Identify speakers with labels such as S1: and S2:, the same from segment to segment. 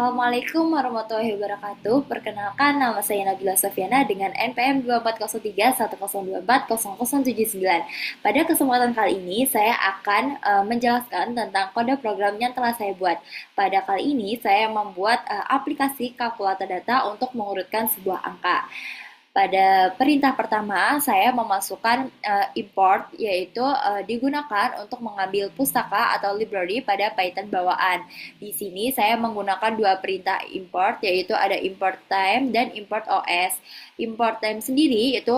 S1: Assalamualaikum warahmatullahi wabarakatuh. Perkenalkan, nama saya Nabila Sofiana dengan NPM 2403 102400799. Pada kesempatan kali ini, saya akan menjelaskan tentang kode program yang telah saya buat. Pada kali ini, saya membuat aplikasi kalkulator data untuk mengurutkan sebuah angka. Pada perintah pertama, saya memasukkan import, yaitu digunakan untuk mengambil pustaka atau library pada Python bawaan. Di sini saya menggunakan dua perintah import, yaitu ada import time dan import OS. Import time sendiri itu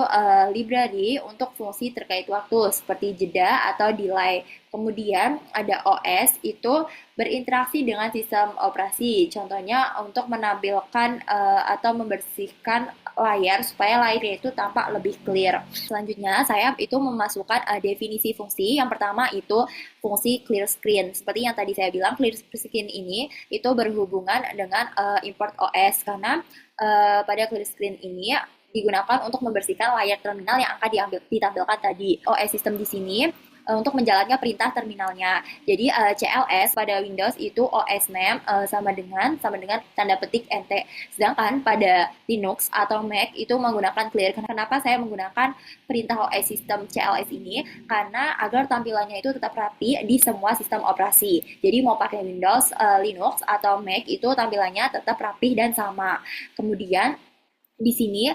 S1: library untuk fungsi terkait waktu, seperti jeda atau delay. Kemudian ada OS itu berinteraksi dengan sistem operasi. Contohnya untuk menampilkan atau membersihkan layar supaya layarnya itu tampak lebih clear. Selanjutnya saya itu memasukkan definisi fungsi. Yang pertama itu fungsi clear screen. Seperti yang tadi saya bilang, clear screen ini itu berhubungan dengan import OS karena pada clear screen ini digunakan untuk membersihkan layar terminal yang akan ditampilkan tadi. OS system di sini untuk menjalankan perintah terminalnya. Jadi CLS pada Windows itu OS name sama dengan tanda petik NT. Sedangkan pada Linux atau Mac itu menggunakan clear. Kenapa saya menggunakan perintah OS system CLS ini? Karena agar tampilannya itu tetap rapi di semua sistem operasi. Jadi mau pakai Windows, Linux atau Mac itu tampilannya tetap rapi dan sama. Kemudian di sini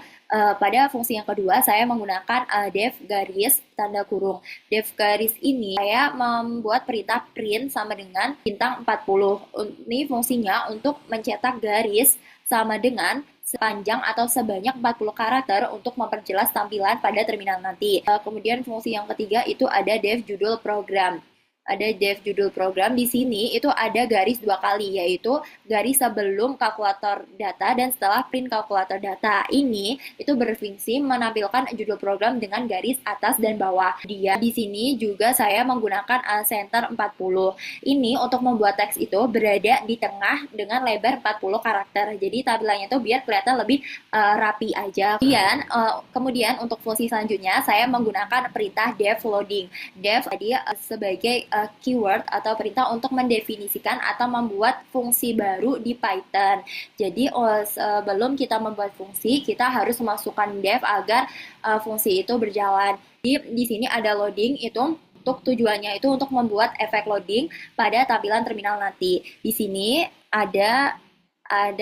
S1: pada fungsi yang kedua saya menggunakan def garis tanda kurung. Def garis ini saya membuat perintah print sama dengan bintang 40. Ini fungsinya untuk mencetak garis sama dengan sepanjang atau sebanyak 40 karakter untuk memperjelas tampilan pada terminal nanti. Kemudian fungsi yang ketiga itu ada def judul program. Ada def judul program. Di sini itu ada garis dua kali, yaitu garis sebelum kalkulator data dan setelah print kalkulator data. Ini itu berfungsi menampilkan judul program dengan garis atas dan bawah. Di sini juga saya menggunakan center 40. Ini untuk membuat teks itu berada di tengah dengan lebar 40 karakter. Jadi tampilannya itu biar kelihatan lebih rapi aja. Kemudian untuk fungsi selanjutnya saya menggunakan perintah def loading. Def tadi sebagai keyword atau perintah untuk mendefinisikan atau membuat fungsi baru di Python. Jadi sebelum kita membuat fungsi, kita harus memasukkan def agar fungsi itu berjalan. Di sini ada loading itu untuk tujuannya itu untuk membuat efek loading pada tampilan terminal nanti. Di sini ada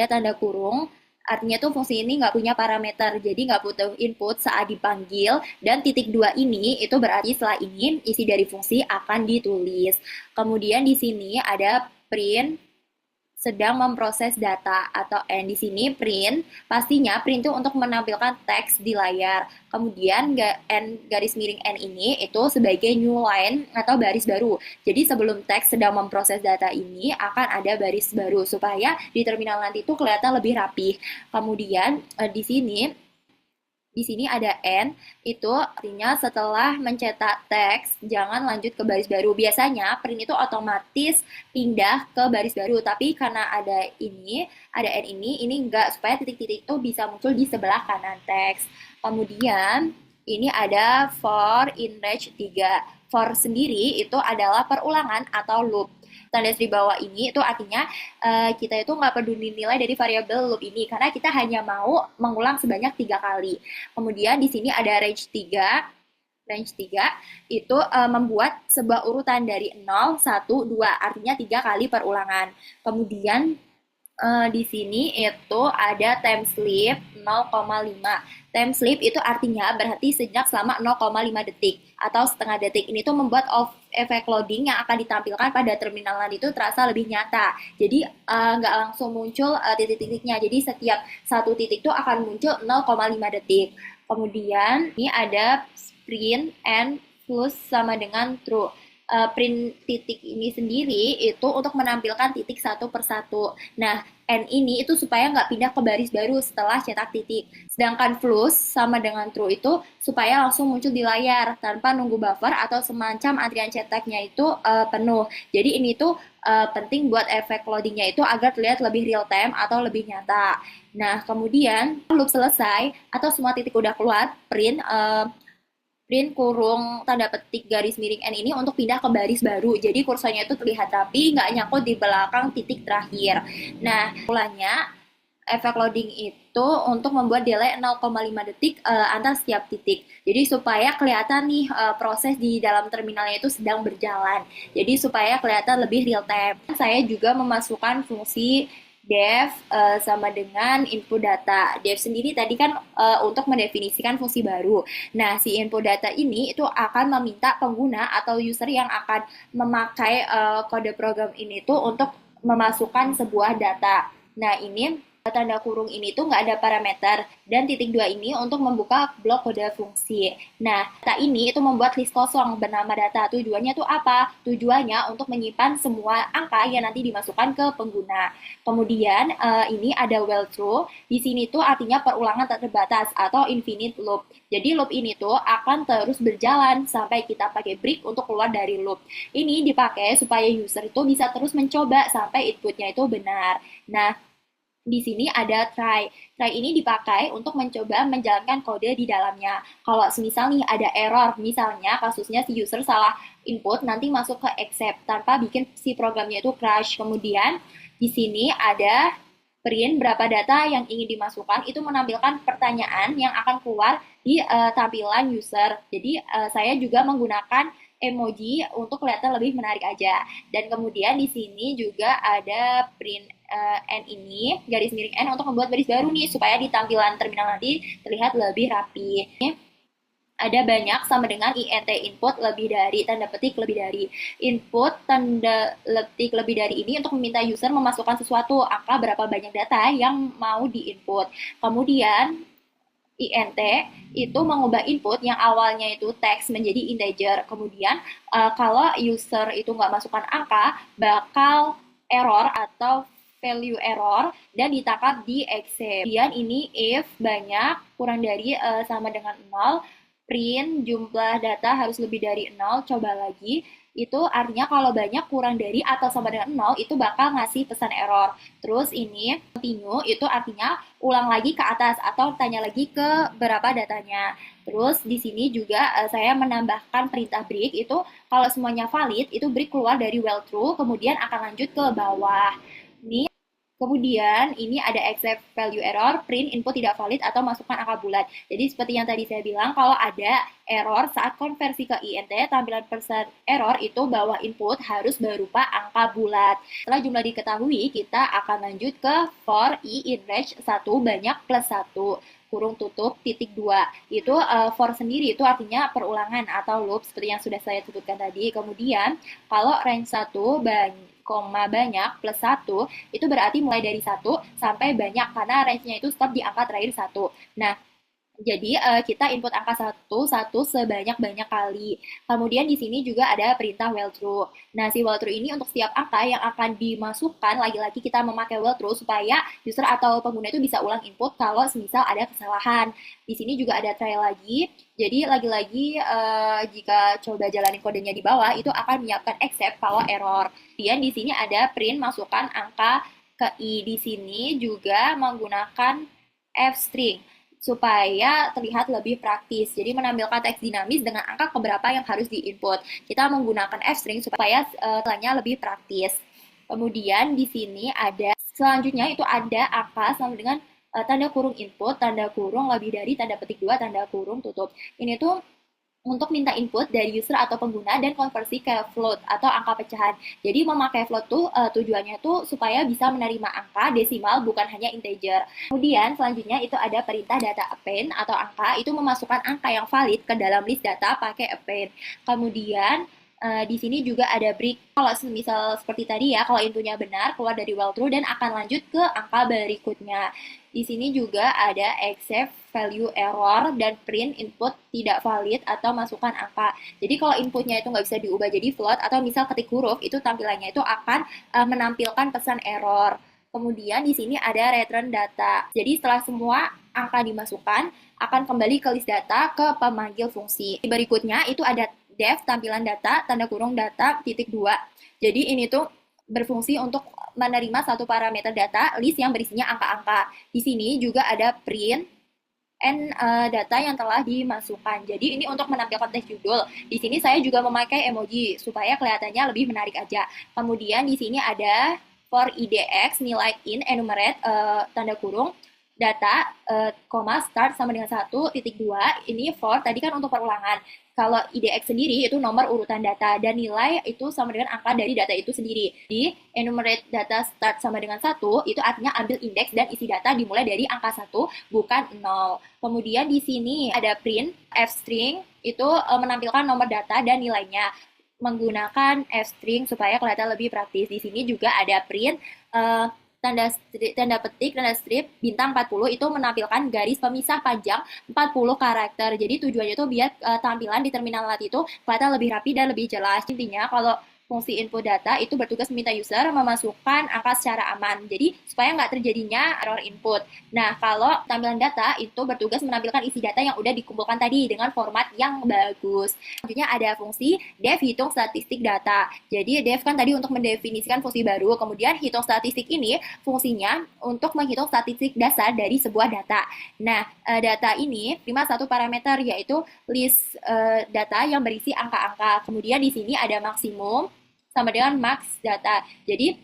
S1: tanda kurung. Artinya tuh fungsi ini nggak punya parameter, jadi nggak butuh input saat dipanggil. Dan titik dua ini itu berarti setelah ini isi dari fungsi akan ditulis. Kemudian di sini ada print sedang memproses data atau N. Di sini print, pastinya print itu untuk menampilkan teks di layar. Kemudian garis miring N ini itu sebagai new line atau baris baru. Jadi sebelum teks sedang memproses data ini akan ada baris baru supaya di terminal nanti itu kelihatan lebih rapi. Kemudian di sini ada N, itu artinya setelah mencetak teks, jangan lanjut ke baris baru. Biasanya print itu otomatis pindah ke baris baru, tapi karena ada N ini enggak, supaya titik-titik itu bisa muncul di sebelah kanan teks. Kemudian ini ada for in range 3. For sendiri itu adalah perulangan atau loop. Tanda di bawah ini itu artinya kita itu nggak peduli nilai dari variabel loop ini karena kita hanya mau mengulang sebanyak 3 kali. Kemudian di sini ada range 3. Range 3 itu membuat sebuah urutan dari 0, 1, 2, artinya 3 kali perulangan. Kemudian di sini itu ada time sleep 0,5. Time sleep itu artinya berhenti sejak selama 0,5 detik atau setengah detik. Ini tuh membuat efek loading yang akan ditampilkan pada terminal nanti itu terasa lebih nyata. Jadi nggak langsung muncul titik-titiknya. Jadi setiap satu titik itu akan muncul 0,5 detik. Kemudian ini ada print and plus sama dengan true. Print titik ini sendiri itu untuk menampilkan titik satu per satu. Nah, N ini itu supaya nggak pindah ke baris baru setelah cetak titik. Sedangkan plus sama dengan true itu supaya langsung muncul di layar tanpa nunggu buffer atau semacam antrian cetaknya itu penuh. Jadi ini tuh penting buat efek loadingnya itu agar terlihat lebih real time atau lebih nyata. Nah, kemudian loop selesai atau semua titik udah keluar, print print kurung tanda petik garis miring N ini untuk pindah ke baris baru. Jadi kursornya itu terlihat rapi, nggak nyangkut di belakang titik terakhir. Nah, mulanya efek loading itu untuk membuat delay 0,5 detik antar setiap titik. Jadi supaya kelihatan nih proses di dalam terminalnya itu sedang berjalan. Jadi supaya kelihatan lebih real time. Saya juga memasukkan fungsi dev sama dengan input data. Dev sendiri tadi kan untuk mendefinisikan fungsi baru. Nah, si input data ini itu akan meminta pengguna atau user yang akan memakai kode program ini tuh untuk memasukkan sebuah data. Nah, ini tanda kurung ini tuh nggak ada parameter dan titik dua ini untuk membuka blok kode fungsi. Nah, data ini itu membuat list kosong bernama data. Tujuannya tuh apa? Tujuannya untuk menyimpan semua angka yang nanti dimasukkan ke pengguna. Kemudian ini ada while true. Di sini tuh artinya perulangan tak terbatas atau infinite loop. Jadi loop ini tuh akan terus berjalan sampai kita pakai break untuk keluar dari loop. Ini dipakai supaya user itu bisa terus mencoba sampai inputnya itu benar. Nah, di sini ada try. Try ini dipakai untuk mencoba menjalankan kode di dalamnya. Kalau misal nih ada error, misalnya kasusnya si user salah input, nanti masuk ke accept tanpa bikin si programnya itu crash. Kemudian di sini ada print berapa data yang ingin dimasukkan, itu menampilkan pertanyaan yang akan keluar di tampilan user. Jadi saya juga menggunakan emoji untuk kelihatan lebih menarik aja. Dan kemudian di sini juga ada print N ini, garis miring N untuk membuat baris baru nih, supaya di tampilan terminal nanti terlihat lebih rapi. Ini ada banyak sama dengan int input lebih dari, tanda petik lebih dari. Input tanda petik lebih dari ini untuk meminta user memasukkan sesuatu, angka berapa banyak data yang mau diinput. Kemudian int itu mengubah input yang awalnya itu teks menjadi integer. Kemudian kalau user itu nggak masukkan angka, bakal error atau value error dan ditangkap di accept. Kemudian ini if banyak kurang dari sama dengan 0, print jumlah data harus lebih dari 0, coba lagi. Itu artinya kalau banyak kurang dari atau sama dengan 0 itu bakal ngasih pesan error. Terus ini continue itu artinya ulang lagi ke atas atau tanya lagi ke berapa datanya. Terus di sini juga saya menambahkan perintah break itu kalau semuanya valid itu break keluar dari while true kemudian akan lanjut ke bawah. Ini kemudian ini ada accept value error, print input tidak valid atau masukkan angka bulat. Jadi seperti yang tadi saya bilang, kalau ada error saat konversi ke int, tampilan persen error itu bahwa input harus berupa angka bulat. Setelah jumlah diketahui, kita akan lanjut ke for i in range 1 banyak plus 1 kurung tutup titik 2. Itu for sendiri itu artinya perulangan atau loop seperti yang sudah saya sebutkan tadi. Kemudian kalau range 1 banyak plus 1 itu berarti mulai dari 1 sampai banyak karena range-nya itu stop di angka terakhir 1. Nah, jadi kita input angka 1 sebanyak-banyak kali. Kemudian di sini juga ada perintah while true. Nah, si while true ini untuk setiap angka yang akan dimasukkan, lagi-lagi kita memakai while true supaya user atau pengguna itu bisa ulang input kalau semisal ada kesalahan. Di sini juga ada try lagi. Jadi lagi-lagi jika coba jalanin kodenya di bawah itu akan menyiapkan accept kalau error. Kemudian di sini ada print masukkan angka ke i. Di sini juga menggunakan f string supaya terlihat lebih praktis. Jadi menampilkan teks dinamis dengan angka keberapa yang harus diinput. Kita menggunakan f-string supaya setelahnya lebih praktis. Kemudian di sini ada selanjutnya itu ada angka sama dengan tanda kurung input, tanda kurung lebih dari tanda petik 2, tanda kurung tutup. Ini tuh untuk minta input dari user atau pengguna dan konversi ke float atau angka pecahan. Jadi memakai float tuh tujuannya tuh supaya bisa menerima angka desimal bukan hanya integer. Kemudian selanjutnya itu ada perintah data append atau angka itu memasukkan angka yang valid ke dalam list data pakai append. Kemudian di sini juga ada break. Kalau misal seperti tadi ya, kalau inputnya benar keluar dari while true dan akan lanjut ke angka berikutnya. Di sini juga ada accept value error dan print input tidak valid atau masukkan angka. Jadi kalau inputnya itu nggak bisa diubah jadi float atau misal ketik huruf, itu tampilannya itu akan menampilkan pesan error. Kemudian di sini ada return data. Jadi setelah semua angka dimasukkan, akan kembali ke list data ke pemanggil fungsi. Berikutnya itu ada def tampilan data, tanda kurung data, titik 2. Jadi ini tuh berfungsi untuk menerima satu parameter data list yang berisinya angka-angka. Di sini juga ada print data yang telah dimasukkan. Jadi ini untuk menampilkan teks judul. Di sini saya juga memakai emoji supaya kelihatannya lebih menarik aja. Kemudian di sini ada for IDX nilai in enumerate tanda kurung data, start sama dengan 1.2, ini for, tadi kan untuk perulangan. Kalau IDX sendiri itu nomor urutan data, dan nilai itu sama dengan angka dari data itu sendiri. Di enumerate data start sama dengan 1, itu artinya ambil indeks dan isi data dimulai dari angka 1, bukan 0. Kemudian di sini ada print, f-string, itu menampilkan nomor data dan nilainya menggunakan f-string supaya kelihatan lebih praktis. Di sini juga ada print, tanda petik, tanda strip, bintang 40 itu menampilkan garis pemisah panjang 40 karakter. Jadi tujuannya itu biar tampilan di terminal alat itu kelihatan lebih rapi dan lebih jelas. Intinya kalau fungsi input data itu bertugas meminta user memasukkan angka secara aman. Jadi supaya nggak terjadinya error input. Nah, kalau tampilan data itu bertugas menampilkan isi data yang udah dikumpulkan tadi dengan format yang bagus. Selanjutnya ada fungsi def hitung statistik data. Jadi def kan tadi untuk mendefinisikan fungsi baru. Kemudian hitung statistik ini fungsinya untuk menghitung statistik dasar dari sebuah data. Nah, data ini terima satu parameter yaitu list data yang berisi angka-angka. Kemudian di sini ada maksimum sama dengan max data. Jadi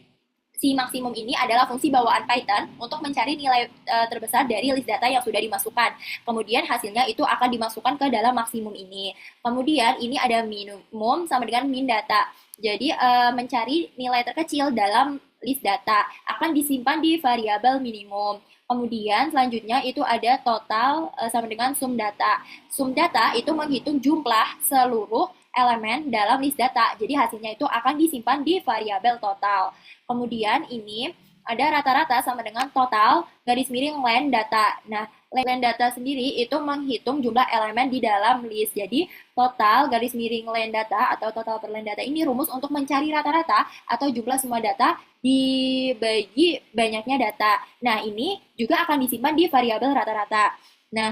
S1: si maksimum ini adalah fungsi bawaan Python untuk mencari nilai terbesar dari list data yang sudah dimasukkan. Kemudian hasilnya itu akan dimasukkan ke dalam maksimum ini. Kemudian ini ada minimum sama dengan min data. Jadi mencari nilai terkecil dalam list data akan disimpan di variabel minimum. Kemudian selanjutnya itu ada total sama dengan sum data. Sum data itu menghitung jumlah seluruh elemen dalam list data. Jadi hasilnya itu akan disimpan di variabel total. Kemudian ini ada rata-rata sama dengan total garis miring len data. Nah, len data sendiri itu menghitung jumlah elemen di dalam list. Jadi total garis miring len data atau total per len data ini rumus untuk mencari rata-rata atau jumlah semua data dibagi banyaknya data. Nah, ini juga akan disimpan di variabel rata-rata. Nah,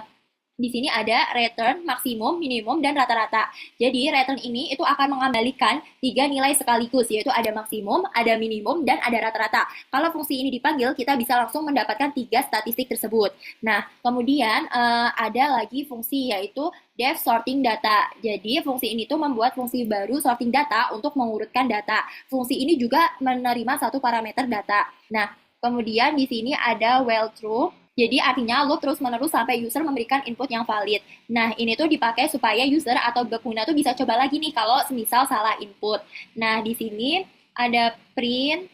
S1: di sini ada return, maksimum, minimum, dan rata-rata. Jadi return ini itu akan mengembalikan 3 nilai sekaligus, yaitu ada maksimum, ada minimum, dan ada rata-rata. Kalau fungsi ini dipanggil, kita bisa langsung mendapatkan 3 statistik tersebut. Nah, kemudian ada lagi fungsi yaitu def sorting data. Jadi fungsi ini tuh membuat fungsi baru sorting data untuk mengurutkan data. Fungsi ini juga menerima satu parameter data. Nah, kemudian di sini ada while true. Jadi artinya loop terus-menerus sampai user memberikan input yang valid. Nah, ini tuh dipakai supaya user atau pengguna tuh bisa coba lagi nih kalau semisal salah input. Nah, di sini ada print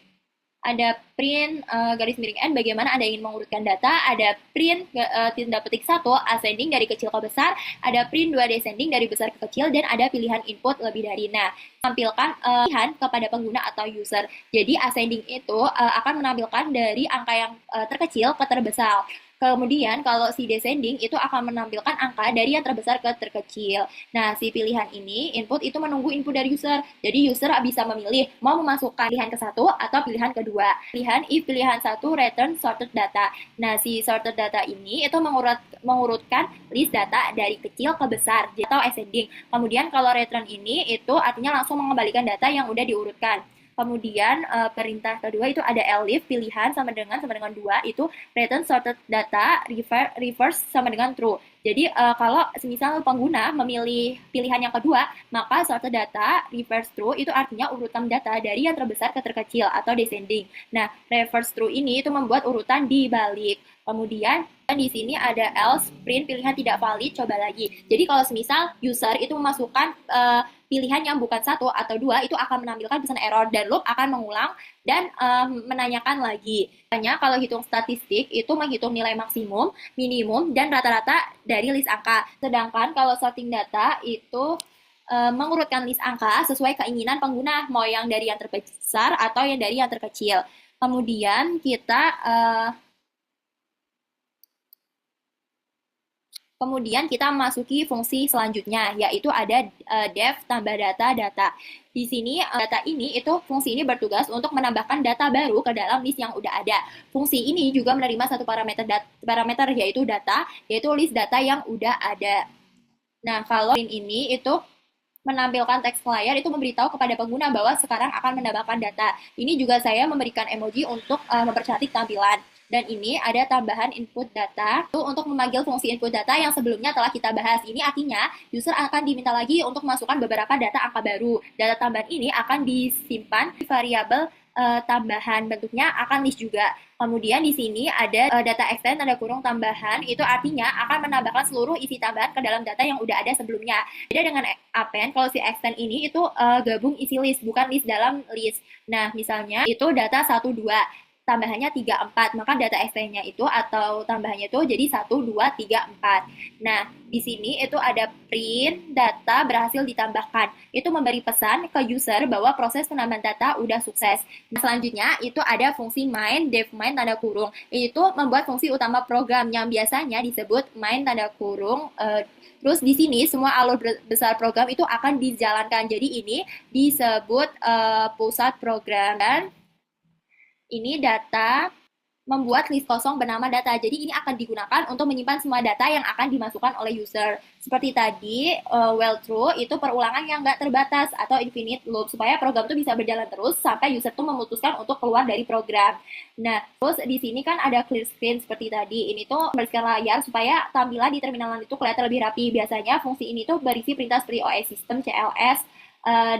S1: garis miring n bagaimana Anda ingin mengurutkan data, ada print tanda petik 1 ascending dari kecil ke besar, ada print 2 descending dari besar ke kecil, dan ada pilihan input lebih dari. Nah, tampilkan pilihan kepada pengguna atau user. Jadi ascending itu akan menampilkan dari angka yang terkecil ke terbesar. Kemudian kalau si descending itu akan menampilkan angka dari yang terbesar ke terkecil. Nah, si pilihan ini input itu menunggu input dari user. Jadi user bisa memilih mau memasukkan pilihan ke satu atau pilihan kedua. Pilihan satu return sorted data. Nah, si sorted data ini itu mengurutkan list data dari kecil ke besar atau ascending. Kemudian kalau return ini itu artinya langsung mengembalikan data yang udah diurutkan. Kemudian perintah kedua itu ada elif pilihan sama dengan 2 itu return sorted data reverse sama dengan true. Jadi kalau semisal pengguna memilih pilihan yang kedua, maka sorted data reverse true itu artinya urutan data dari yang terbesar ke terkecil atau descending. Nah, reverse true ini itu membuat urutan dibalik. Kemudian di sini ada else print pilihan tidak valid, coba lagi. Jadi kalau semisal user itu memasukkan pilihan yang bukan 1 atau 2 itu akan menampilkan pesan error dan loop akan mengulang dan menanyakan lagi. Hanya kalau hitung statistik itu menghitung nilai maksimum, minimum, dan rata-rata dari list angka. Sedangkan kalau sorting data itu mengurutkan list angka sesuai keinginan pengguna, mau yang dari yang terbesar atau yang dari yang terkecil. Kemudian kita memasuki fungsi selanjutnya, yaitu ada def tambah data. Di sini data ini fungsi ini bertugas untuk menambahkan data baru ke dalam list yang udah ada. Fungsi ini juga menerima satu parameter yaitu data, yaitu list data yang udah ada. Nah, kalau ini itu menampilkan teks ke layar itu memberitahu kepada pengguna bahwa sekarang akan menambahkan data. Ini juga saya memberikan emoji untuk mempercantik tampilan. Dan ini ada tambahan input data itu untuk memanggil fungsi input data yang sebelumnya telah kita bahas. Ini artinya user akan diminta lagi untuk masukkan beberapa data angka baru. Data tambahan ini akan disimpan di variabel tambahan, bentuknya akan list juga. Kemudian di sini ada data extend tanda kurung tambahan, itu artinya akan menambahkan seluruh isi tambahan ke dalam data yang udah ada sebelumnya. Beda dengan append, kalau si extend ini itu gabung isi list, bukan list dalam list. Nah, misalnya itu data 1, 2, tambahannya 3, 4, maka data extend-nya itu atau tambahannya itu jadi 1, 2, 3, 4. Nah, di sini itu ada print data berhasil ditambahkan. Itu memberi pesan ke user bahwa proses penambahan data udah sukses. Nah, selanjutnya itu ada fungsi main, def main tanda kurung. Itu membuat fungsi utama program yang biasanya disebut main tanda kurung. Terus di sini semua alur besar program itu akan dijalankan. Jadi ini disebut pusat program. Dan ini data membuat list kosong bernama data. Jadi ini akan digunakan untuk menyimpan semua data yang akan dimasukkan oleh user. Seperti tadi, while true itu perulangan yang nggak terbatas atau infinite loop, supaya program itu bisa berjalan terus sampai user itu memutuskan untuk keluar dari program. Nah, terus di sini kan ada clear screen seperti tadi. Ini tuh membersihkan layar supaya tampilan di terminalan itu kelihatan lebih rapi. Biasanya fungsi ini tuh berisi perintah seperti OS system, CLS,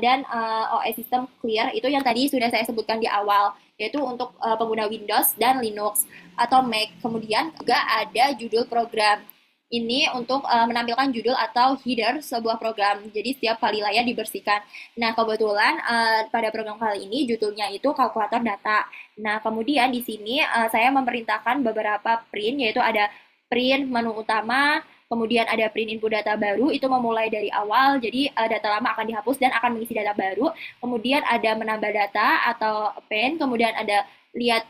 S1: dan OS system clear, itu yang tadi sudah saya sebutkan di awal, yaitu untuk pengguna Windows dan Linux atau Mac. Kemudian juga ada judul program. Ini untuk menampilkan judul atau header sebuah program. Jadi setiap kali layar dibersihkan. Nah, kebetulan pada program kali ini judulnya itu kalkulator data. Nah, kemudian di sini saya memerintahkan beberapa print, yaitu ada print menu utama, kemudian ada print input data baru, itu memulai dari awal, jadi data lama akan dihapus dan akan mengisi data baru. Kemudian ada menambah data atau append, kemudian ada lihat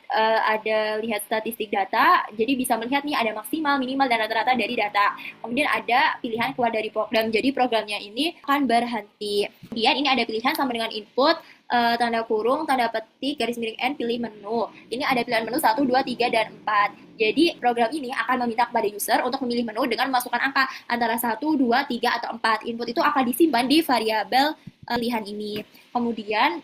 S1: statistik data, jadi bisa melihat nih ada maksimal, minimal, dan rata-rata dari data. Kemudian ada pilihan keluar dari program, jadi programnya ini akan berhenti. Kemudian ini ada pilihan sama dengan input, tanda kurung, tanda petik, garis miring N, pilih menu. Ini ada pilihan menu 1, 2, 3, dan 4. Jadi program ini akan meminta kepada user untuk memilih menu dengan memasukkan angka antara 1, 2, 3, atau 4. Input itu akan disimpan di variabel pilihan ini. Kemudian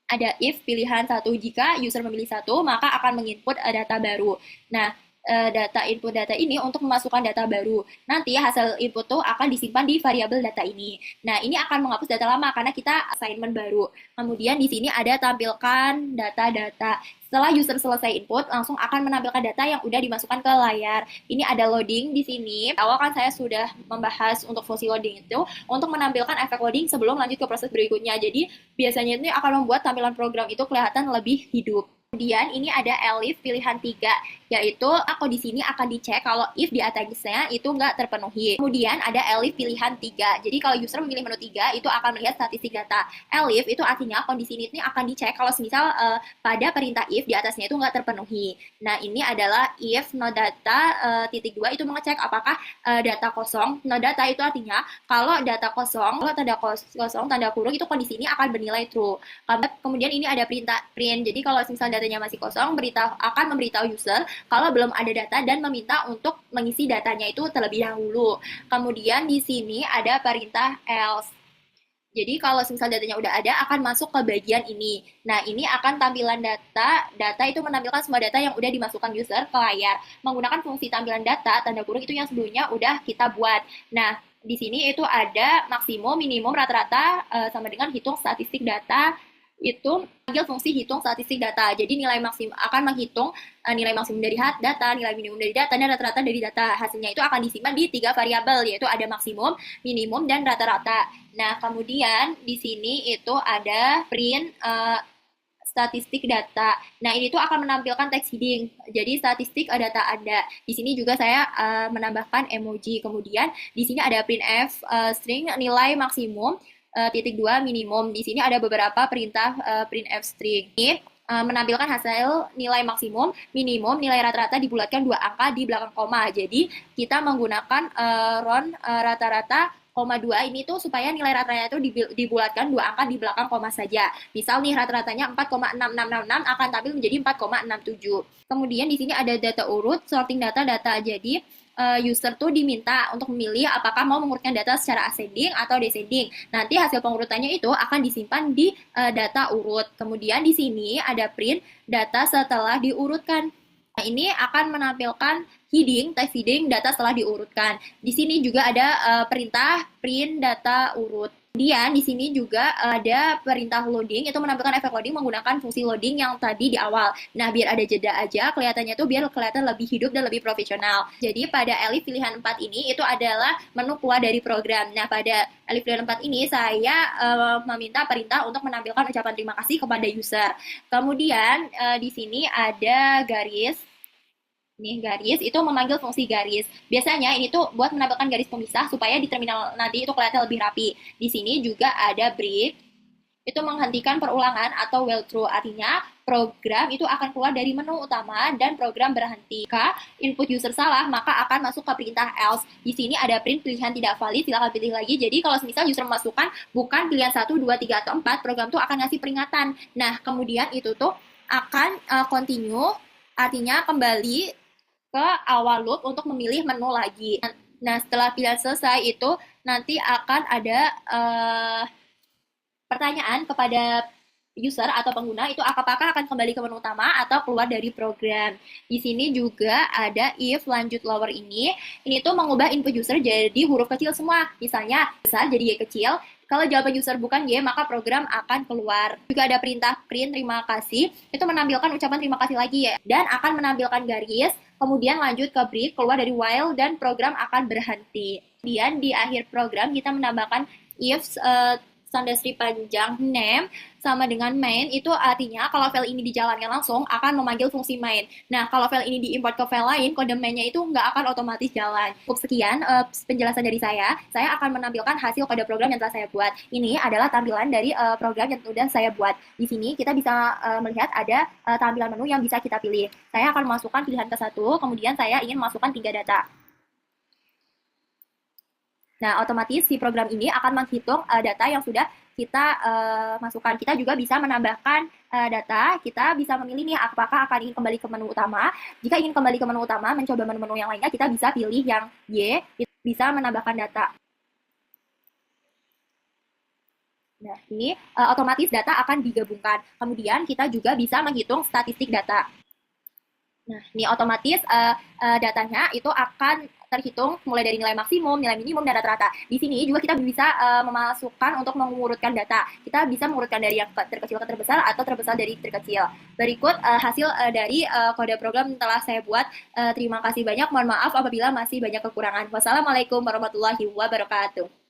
S1: ada if pilihan 1, jika user memilih 1, maka akan menginput data baru. Nah, data input data ini untuk memasukkan data baru. Nanti hasil input tuh akan disimpan di variabel data ini. Nah, ini akan menghapus data lama karena kita assignment baru. Kemudian di sini ada tampilkan data-data. Setelah user selesai input, langsung akan menampilkan data yang udah dimasukkan ke layar. Ini ada loading di sini. Awal kan saya sudah membahas untuk fungsi loading itu untuk menampilkan efek loading sebelum lanjut ke proses berikutnya. Jadi biasanya ini akan membuat tampilan program itu kelihatan lebih hidup. Kemudian ini ada elif pilihan 3, yaitu aku di sini akan dicek kalau if di atasnya itu nggak terpenuhi. Kemudian ada elif pilihan 3. Jadi kalau user memilih menu 3, itu akan melihat statistik data. Elif itu artinya kondisi ini akan dicek kalau misal pada perintah if di atasnya itu nggak terpenuhi. Nah, ini adalah if no data titik 2, itu mengecek apakah data kosong. No data itu artinya kalau data kosong, kalau tanda kosong, tanda kurung, itu kondisi ini akan bernilai true. Kemudian ini ada print. Jadi kalau misalnya datanya masih kosong, akan memberitahu user kalau belum ada data dan meminta untuk mengisi datanya itu terlebih dahulu. Kemudian di sini ada perintah else. Jadi kalau misalnya datanya udah ada, akan masuk ke bagian ini. Nah, ini akan tampilan data. Data itu menampilkan semua data yang udah dimasukkan user ke layar. Menggunakan fungsi tampilan data, tanda kurung, itu yang sebelumnya udah kita buat. Nah, di sini itu ada maksimum, minimum, rata-rata, sama dengan hitung statistik data. Itu panggil fungsi hitung statistik data. Jadi nilai maksimum akan menghitung nilai maksimum dari data, nilai minimum dari data, dan rata-rata dari data. Hasilnya itu akan disimpan di 3 variabel, yaitu ada maksimum, minimum, dan rata-rata. Nah, kemudian di sini itu ada print statistik data. Nah, ini tuh akan menampilkan text heading. Jadi statistik data Anda. Di sini juga saya menambahkan emoji. Kemudian di sini ada printf string nilai maksimum, titik 2 minimum. Di sini ada beberapa perintah printf string. Ini menampilkan hasil nilai maksimum, minimum, nilai rata-rata dibulatkan 2 angka di belakang koma. Jadi kita menggunakan round rata-rata koma 2 ini tuh supaya nilai rata-ratanya itu dibulatkan 2 angka di belakang koma saja. Misal nih rata-ratanya 4,6666 akan tampil menjadi 4,67. Kemudian di sini ada data urut, sorting data. Jadi user tuh diminta untuk memilih apakah mau mengurutkan data secara ascending atau descending. Nanti hasil pengurutannya itu akan disimpan di data urut. Kemudian di sini ada print data setelah diurutkan. Nah, ini akan menampilkan text heading data setelah diurutkan. Di sini juga ada perintah print data urut. Kemudian di sini juga ada perintah loading, itu menampilkan efek loading menggunakan fungsi loading yang tadi di awal. Nah, biar ada jeda aja, kelihatannya tuh biar kelihatan lebih hidup dan lebih profesional. Jadi pada Elif pilihan 4 ini itu adalah menu keluar dari program. Nah, pada Elif pilihan 4 ini saya meminta perintah untuk menampilkan ucapan terima kasih kepada user. Kemudian di sini ada garis. Nih, garis itu memanggil fungsi garis. Biasanya ini tuh buat menampilkan garis pemisah supaya di terminal nanti itu kelihatan lebih rapi. Di sini juga ada break, itu menghentikan perulangan atau well through. Artinya program itu akan keluar dari menu utama dan program berhenti. Jika input user salah, maka akan masuk ke perintah else. Di sini ada print pilihan tidak valid, silahkan pilih lagi. Jadi kalau misal user memasukkan bukan pilihan 1, 2, 3, atau 4, program tuh akan ngasih peringatan. Nah, kemudian itu tuh akan continue, artinya kembali ke awal loop untuk memilih menu lagi. Nah, setelah pilihan selesai itu nanti akan ada pertanyaan kepada user atau pengguna itu apakah akan kembali ke menu utama atau keluar dari program. Di sini juga ada if lanjut lower ini tuh mengubah input user jadi huruf kecil semua. Misalnya besar jadi Y kecil. Kalau jawaban user bukan Y, maka program akan keluar. Juga ada perintah print terima kasih, itu menampilkan ucapan terima kasih lagi ya. Dan akan menampilkan garis, kemudian lanjut ke break, keluar dari while, dan program akan berhenti. Kemudian di akhir program kita menambahkan if tanda strip panjang name sama dengan main, itu artinya kalau file ini dijalankan langsung akan memanggil fungsi main. Nah, kalau file ini diimport ke file lain, kode mainnya itu nggak akan otomatis jalan. Cukup sekian penjelasan dari saya akan menampilkan hasil kode program yang telah saya buat. Ini adalah tampilan dari program yang sudah saya buat. Di sini kita bisa melihat ada tampilan menu yang bisa kita pilih. Saya akan masukkan pilihan ke satu, kemudian saya ingin masukkan 3 data. Nah, otomatis si program ini akan menghitung data yang sudah kita masukkan. Kita juga bisa menambahkan data, kita bisa memilih nih apakah akan ingin kembali ke menu utama. Jika ingin kembali ke menu utama, mencoba menu-menu yang lainnya, kita bisa pilih yang Y, bisa menambahkan data. Nah, ini otomatis data akan digabungkan. Kemudian kita juga bisa menghitung statistik data. Nah, ini otomatis datanya itu akan terhitung mulai dari nilai maksimum, nilai minimum, dan rata-rata. Di sini juga kita bisa memasukkan untuk mengurutkan data. Kita bisa mengurutkan dari yang terkecil ke terbesar atau terbesar dari terkecil. Berikut hasil dari kode program yang telah saya buat. Terima kasih banyak. Mohon maaf apabila masih banyak kekurangan. Wassalamualaikum warahmatullahi wabarakatuh.